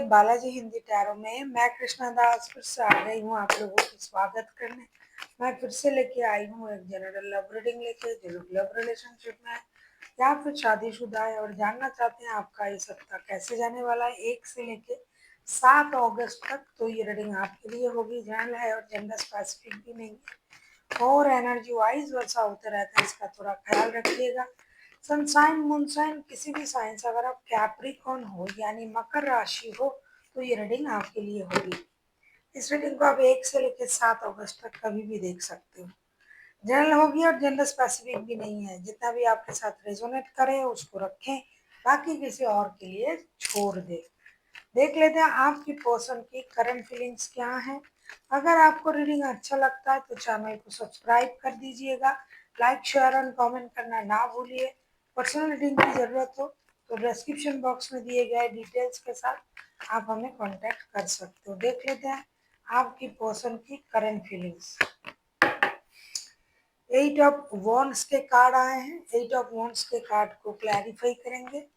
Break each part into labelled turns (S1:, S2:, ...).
S1: Balaji Hindi tarot में मैं कृष्णा दास फिर से आ गई हूँ आप लोगों की स्वागत करने। मैं फिर से लेके आई हूँ एक जनरल लव रीडिंग लेके, जो लोग लव रिलेशनशिप में है या फिर शादीशुदा है और जानना चाहते हैं आपका ये सप्ताह कैसे जाने वाला है 1 से लेके 7 अगस्त तक। तो ये रीडिंग आपके लिए होगी। जनरल है और जेंडर स्पेसिफिक भी नहीं है और एनर्जी वाइज वैसा होता रहता है, इसका थोड़ा ख्याल रखिएगा। सनसाइन मूनसाइन किसी भी साइन से अगर आप कैप्रिकॉर्न हो यानी मकर राशि हो तो ये रीडिंग आपके लिए होगी। इस रीडिंग को आप 1 से लेकर 7 अगस्त तक कभी भी देख सकते हो। जनरल होगी और जेंडर स्पेसिफिक भी नहीं है। जितना भी आपके साथ रेजोनेट करे उसको रखें, बाकी किसी और के लिए छोड़ दें। देख लेते हैं आपकी पर्सन की करंट फीलिंग्स क्या है। अगर आपको रीडिंग अच्छा लगता है तो चैनल को सब्सक्राइब कर दीजिएगा, लाइक शेयर एंड कमेंट करना ना भूलिए। पर्सनल रीडिंग की ज़रूरत हो तो डिस्क्रिप्शन बॉक्स में दिए गए डिटेल्स के साथ आप हमें कांटेक्ट कर सकते हो। देख लेते हैं आपकी पर्सन की करंट फीलिंग्स। 8 ऑफ वॉन्ड्स के कार्ड आए हैं। 8 ऑफ वॉन्ड्स के कार्ड को क्लैरिफाई करेंगे।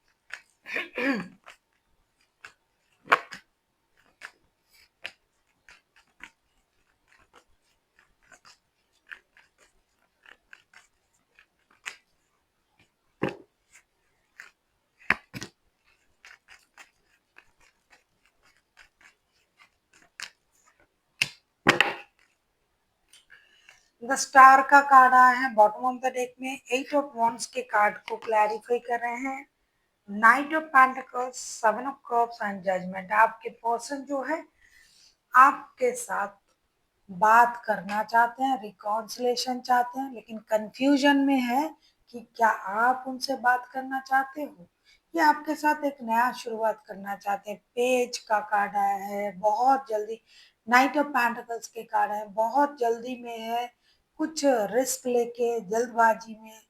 S1: द स्टार का कार्ड आया है बॉटम ऑफ द डेक में। 8 ऑफ वॉन्ड्स के कार्ड को क्लैरिफाई कर रहे हैं। Knight of pentacles, 7 of cups and judgement. आपके पर्सन जो है आपके साथ बात करना चाहते हैं, रिकॉन्सिलेशन चाहते हैं, लेकिन कंफ्यूजन में है कि क्या आप उनसे बात करना चाहते हो या आपके साथ एक नया शुरुआत करना चाहते हैं। पेज का कार्ड आया है, बहुत जल्दी। नाइट ऑफ पेंटिकल्स के कार्ड है, बहुत जल्दी में है, कुछ रिस्क लेके जल्दबाजी में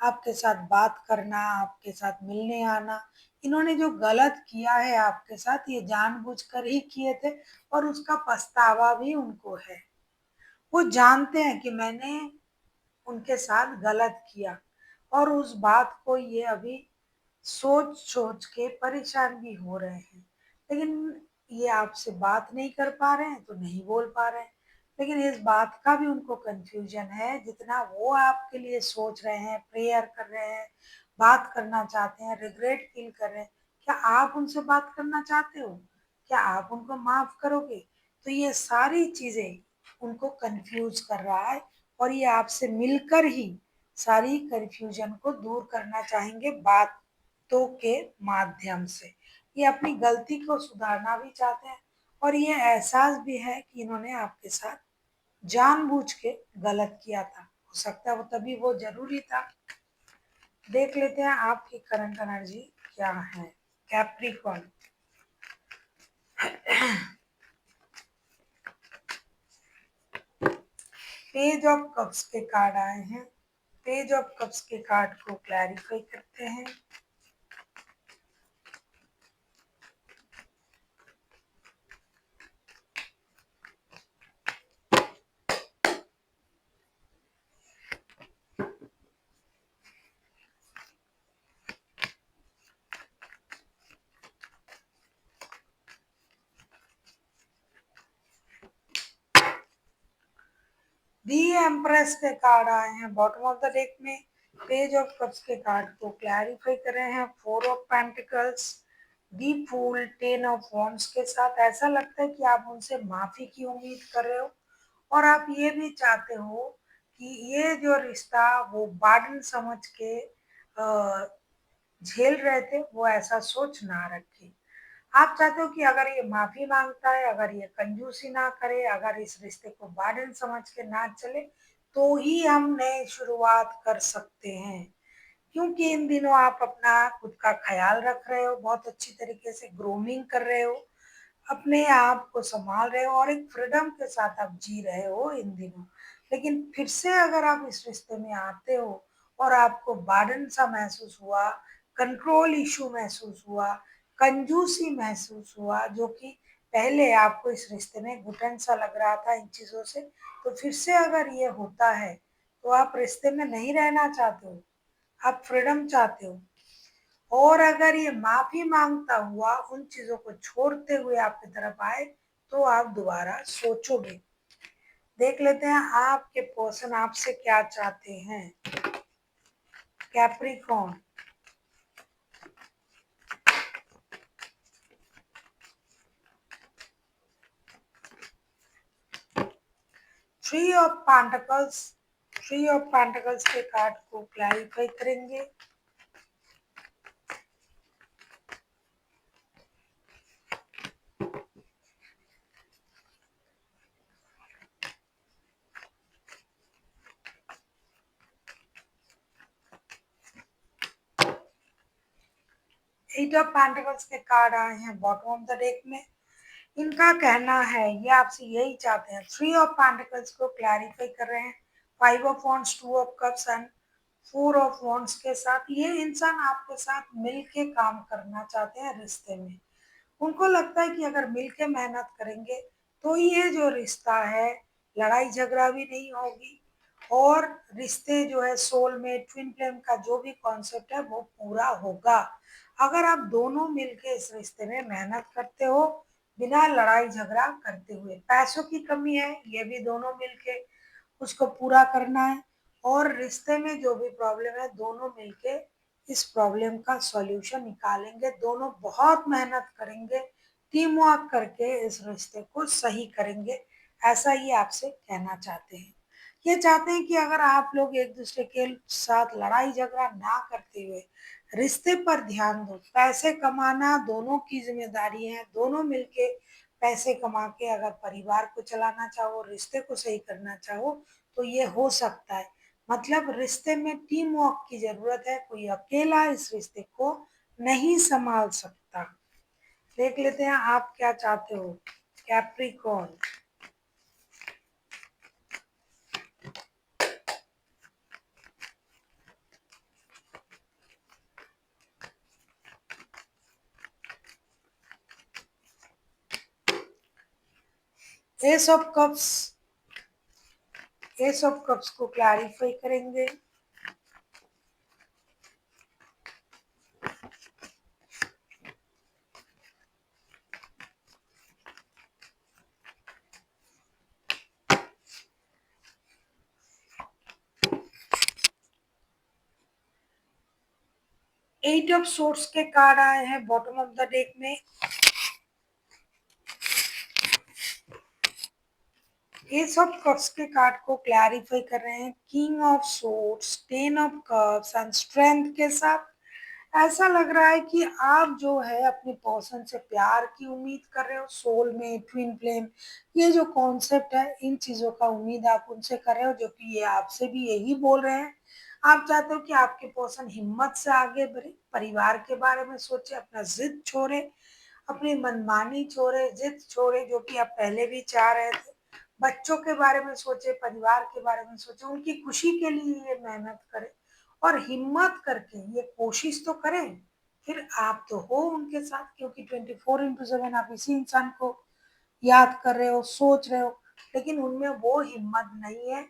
S1: आपके साथ बात करना, आपके साथ मिलने आना। इन्होंने जो गलत किया है आपके साथ ये जानबूझकर ही किए थे और उसका पछतावा भी उनको है। वो जानते हैं कि मैंने उनके साथ गलत किया और उस बात को ये अभी सोच सोच के परेशान भी हो रहे हैं, लेकिन ये आपसे बात नहीं कर पा रहे हैं तो नहीं बोल पा रहे हैं। लेकिन इस बात का भी उनको कंफ्यूजन है। जितना वो आपके लिए सोच रहे हैं, प्रेयर कर रहे हैं, बात करना चाहते हैं, रिग्रेट फील कर रहे हैं, क्या आप उनसे बात करना चाहते हो? क्या आप उनको माफ करोगे? तो ये सारी चीजें उनको कंफ्यूज कर रहा है और ये आपसे मिलकर ही सारी कंफ्यूजन को दूर करना चाहेंगे बातों के माध्यम से। ये अपनी गलती को सुधारना भी चाहते हैं और ये एहसास भी है कि इन्होंने आपके साथ जानबूझ के गलत किया था। हो सकता है वो तभी वो जरूरी था। देख लेते हैं आपकी करंट एनर्जी क्या है कैप्रिकॉर्न। पेज ऑफ कप्स के कार्ड आए हैं। पेज ऑफ कप्स के कार्ड को क्लैरिफाई करते हैं। दी एम्प्रेस के कार्ड आए हैं बॉटम ऑफ द डेक में। पेज ऑफ कप्स के कार्ड को क्लैरिफाई कर रहे हैं। 4 of pentacles, the fool, 10 of wands के साथ ऐसा लगता है कि आप उनसे माफी की उम्मीद कर रहे हो और आप ये भी चाहते हो कि ये जो रिश्ता वो बार्डन समझ के झेल रहे थे वो ऐसा सोच ना रखे। आप चाहते हो कि अगर ये माफी मांगता है, अगर ये कंजूसी ना करे, अगर इस रिश्ते को बार्डन समझ के ना चले तो ही हम नए शुरुआत कर सकते हैं। क्योंकि इन दिनों आप अपना खुद का ख्याल रख रहे हो, बहुत अच्छी तरीके से ग्रूमिंग कर रहे हो, अपने आप को संभाल रहे हो और एक फ्रीडम के साथ आप जी रहे हो इन दिनों। लेकिन फिर से अगर आप इस रिश्ते में आते हो और आपको बार्डन सा महसूस हुआ, कंट्रोल इशू महसूस हुआ, कंजूसी महसूस हुआ, जो कि पहले आपको इस रिश्ते में घुटन सा लग रहा था इन चीजों से, तो फिर से अगर ये होता है तो आप रिश्ते में नहीं रहना चाहते हो, आप फ्रीडम चाहते हो। और अगर ये माफी मांगता हुआ उन चीजों को छोड़ते हुए आपकी तरफ आए तो आप दोबारा सोचोगे। देख लेते हैं आपके पर्सन आपसे क्या चाहते हैं। Capricorn, three of pentacles, three of pentacles के कार्ड को क्लैरिफाई करेंगे। एट ऑफ पेंटिकल्स के कार्ड आए हैं बॉटम ऑफ द डेक में। इनका कहना है ये आपसे यही चाहते हैं, थ्री ऑफ पेंटिकल्स को क्लैरिफाई कर रहे हैं, five of wands, two of cups and four of wands के साथ। ये इंसान आपके साथ मिलके काम करना चाहते हैं रिश्ते में। उनको लगता है कि अगर मिलके मेहनत करेंगे तो ये जो रिश्ता है लड़ाई झगड़ा भी नहीं होगी और रिश्ते जो है सोलमेट ट्विन फ्लेम का जो भी कॉन्सेप्ट है वो पूरा होगा। अगर आप दोनों मिलके इस रिश्ते में मेहनत करते हो बिना लड़ाई झगड़ा करते हुए, पैसों की कमी है ये भी दोनों मिलके उसको पूरा करना है और रिश्ते में जो भी प्रॉब्लम है दोनों मिलके इस प्रॉब्लम का सॉल्यूशन निकालेंगे, दोनों बहुत मेहनत करेंगे, टीम वर्क करके इस रिश्ते को सही करेंगे। ऐसा ये आपसे कहना चाहते हैं। ये चाहते हैं कि अगर आप लोग एक दूसरे के साथ लड़ाई झगड़ा ना करते हुए रिश्ते पर ध्यान दो, पैसे कमाना दोनों की जिम्मेदारी है, दोनों मिलके पैसे कमा के अगर परिवार को चलाना चाहो, रिश्ते को सही करना चाहो तो ये हो सकता है। मतलब रिश्ते में टीम वर्क की जरूरत है, कोई अकेला इस रिश्ते को नहीं संभाल सकता। देख लेते हैं आप क्या चाहते हो Capricorn. S of cups, S of cups को क्लैरिफाई करेंगे। एट ऑफ सोर्स के कार्ड आए हैं बॉटम ऑफ द डेक में। एस ऑफ कप्स के कार्ड को क्लैरिफाई कर रहे हैं king of swords, ten of cups and strength के साथ। ऐसा लग रहा है कि आप जो है अपने पर्सन से प्यार की उम्मीद कर रहे हो, सोल में ट्विन फ्लेम, ये जो कॉन्सेप्ट है इन चीजों का उम्मीद आप उनसे कर रहे हो जो कि ये आपसे भी यही बोल रहे हैं। आप चाहते हो कि आपके पर्सन हिम्मत से आगे बढ़े, परिवार के बारे में सोचे, अपना जिद छोड़े, अपनी मनमानी छोड़े, जिद छोड़े जो कि आप पहले भी चाह रहे थे, बच्चों के बारे में सोचे, परिवार के बारे में सोचे, उनकी खुशी के लिए ये मेहनत करें और हिम्मत करके ये कोशिश तो करें। फिर आप तो हो उनके साथ क्योंकि 24/7 आप इसी इंसान को याद कर रहे हो, सोच रहे हो, लेकिन उनमें वो हिम्मत नहीं है।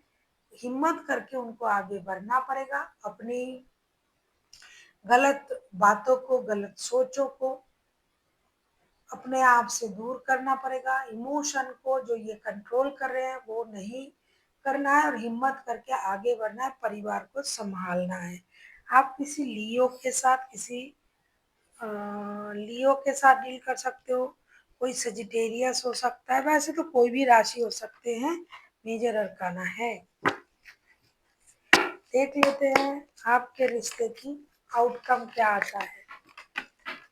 S1: हिम्मत करके उनको आगे बढ़ना पड़ेगा, अपनी गलत बातों को, गलत सोचों को अपने आप से दूर करना पड़ेगा, इमोशन को जो ये कंट्रोल कर रहे हैं वो नहीं करना है और हिम्मत करके आगे बढ़ना है, परिवार को संभालना है। आप किसी लियो के साथ, किसी लियो के साथ डील कर सकते हो, कोई सजिटेरियस हो सकता है, वैसे तो कोई भी राशि हो सकते हैं, मेजर अरकाना है। देख लेते हैं आपके रिश्ते की आउटकम क्या आता है।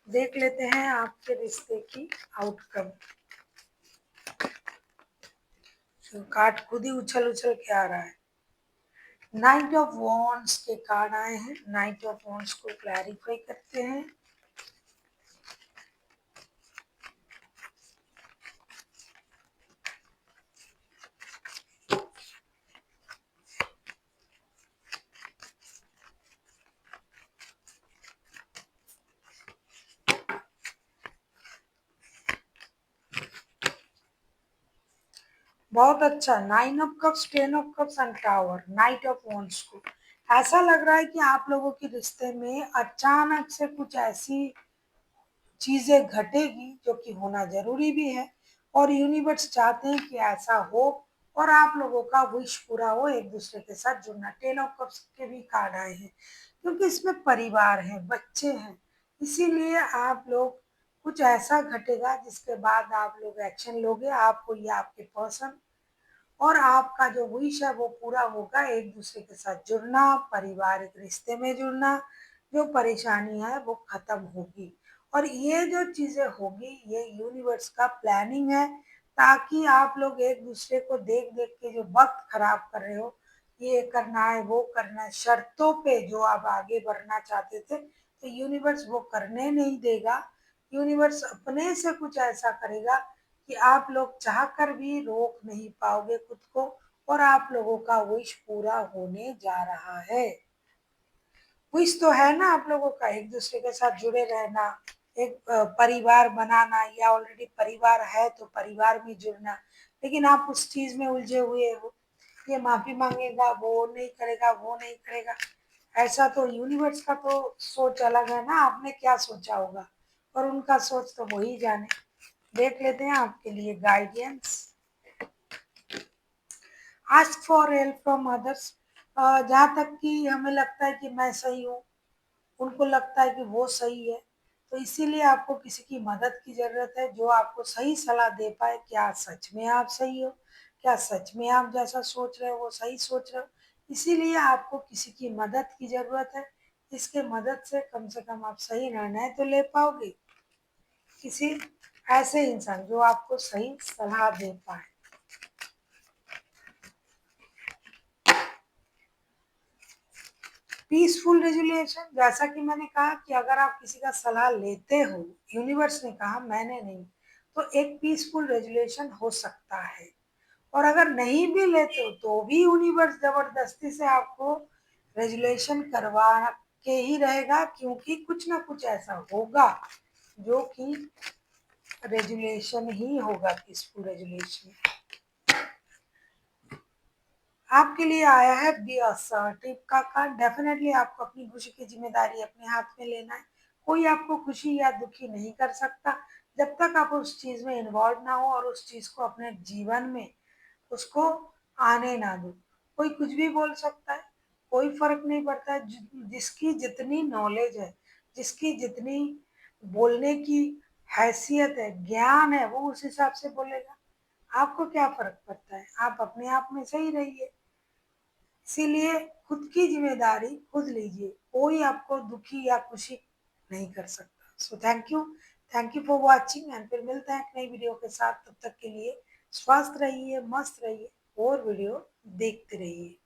S1: देख लेते हैं आपके रिश्ते की आउटकम। कार्ड खुद ही उछल उछल के आ रहा है। नाइट ऑफ वॉन्ड्स के कार्ड आए हैं, नाइट ऑफ वॉन्ड्स को क्लैरिफाई करते हैं। बहुत अच्छा, nine of cups, ten of cups and tower, night of wands को ऐसा लग रहा है कि आप लोगों के रिश्ते में अचानक से कुछ ऐसी चीजें घटेगी जो कि होना जरूरी भी है, और यूनिवर्स चाहते हैं कि ऐसा हो और आप लोगों का विश पूरा हो, एक दूसरे के साथ जुड़ना। टेन ऑफ कप्स के भी कार्ड आए हैं क्योंकि इसमें परिवार है, बच्चे हैं, इसीलिए आप लोग कुछ ऐसा घटेगा जिसके बाद आप लोग एक्शन लोगे, आपको या आपके पर्सन, और आपका जो विश है वो पूरा होगा, एक दूसरे के साथ जुड़ना, पारिवारिक रिश्ते में जुड़ना, जो परेशानी है वो खत्म होगी। और ये जो चीजें होगी ये यूनिवर्स का प्लानिंग है, ताकि आप लोग एक दूसरे को देख देख के जो वक्त खराब कर रहे हो, ये करना है वो करना है शर्तों पे जो आप आगे बढ़ना चाहते थे, तो यूनिवर्स वो करने नहीं देगा। यूनिवर्स अपने से कुछ ऐसा करेगा कि आप लोग चाहकर भी रोक नहीं पाओगे खुद को, और आप लोगों का विश पूरा होने जा रहा है। विश तो है ना आप लोगों का, एक दूसरे के साथ जुड़े रहना, एक परिवार बनाना, या ऑलरेडी परिवार है तो परिवार में जुड़ना, लेकिन आप उस चीज में उलझे हुए हो, ये माफी मांगेगा, वो नहीं करेगा, वो नहीं करेगा। ऐसा तो यूनिवर्स का तो सोच अलग है ना, आपने क्या सोचा होगा, और उनका सोच तो वही जाने। देख लेते हैं आपके लिए guidance. Ask for help from others. जहाँ तक कि हमें लगता है कि मैं सही हूँ, उनको लगता है कि वो सही है, तो इसीलिए आपको किसी की मदद की जरूरत है जो आपको सही सलाह दे पाए, क्या सच में आप सही हो, क्या सच में आप जैसा सोच रहे हो वो सही सोच रहे हो। इसीलिए आपको किसी की मदद की जरूरत है, इसके मदद से कम आप सही निर्णय तो ले पाओगे, किसी ऐसे इंसान जो आपको सही सलाह दे पाए। पीसफुल रेजुलेशन, जैसा कि मैंने कहा कि अगर आप किसी का सलाह लेते हो, यूनिवर्स ने कहा, मैंने नहीं, तो एक पीसफुल रेजुलेशन हो सकता है। और अगर नहीं भी लेते हो तो भी यूनिवर्स जबरदस्ती से आपको रेजुलेशन करवा के ही रहेगा, क्योंकि कुछ ना कुछ ऐसा होगा जो कि रेजुलेशन ही होगा, पीसफुल रेजुलेशन। आपके लिए आया है बी असर्टिव का कार्ड। डेफिनेटली आपको अपनी खुशी की जिम्मेदारी अपने हाथ में लेना है। कोई आपको खुशी या दुखी नहीं कर सकता जब तक आप उस चीज में इन्वॉल्व ना हो और उस चीज को अपने जीवन में उसको आने ना दो। कोई कुछ भी बोल सकता है, कोई फर्क नहीं पड़ता है। जिसकी जितनी नॉलेज है, जिसकी जितनी बोलने की हैसियत है, ज्ञान है, वो उस हिसाब से बोलेगा। आपको क्या फर्क पड़ता है, आप अपने आप में सही रहिए। इसीलिए खुद की जिम्मेदारी खुद लीजिए, कोई आपको दुखी या खुशी नहीं कर सकता। So thank you for watching, and फिर मिलते हैं एक नई वीडियो के साथ। तब तक के लिए स्वस्थ रहिए, मस्त रहिए, और वीडियो देखते रहिए।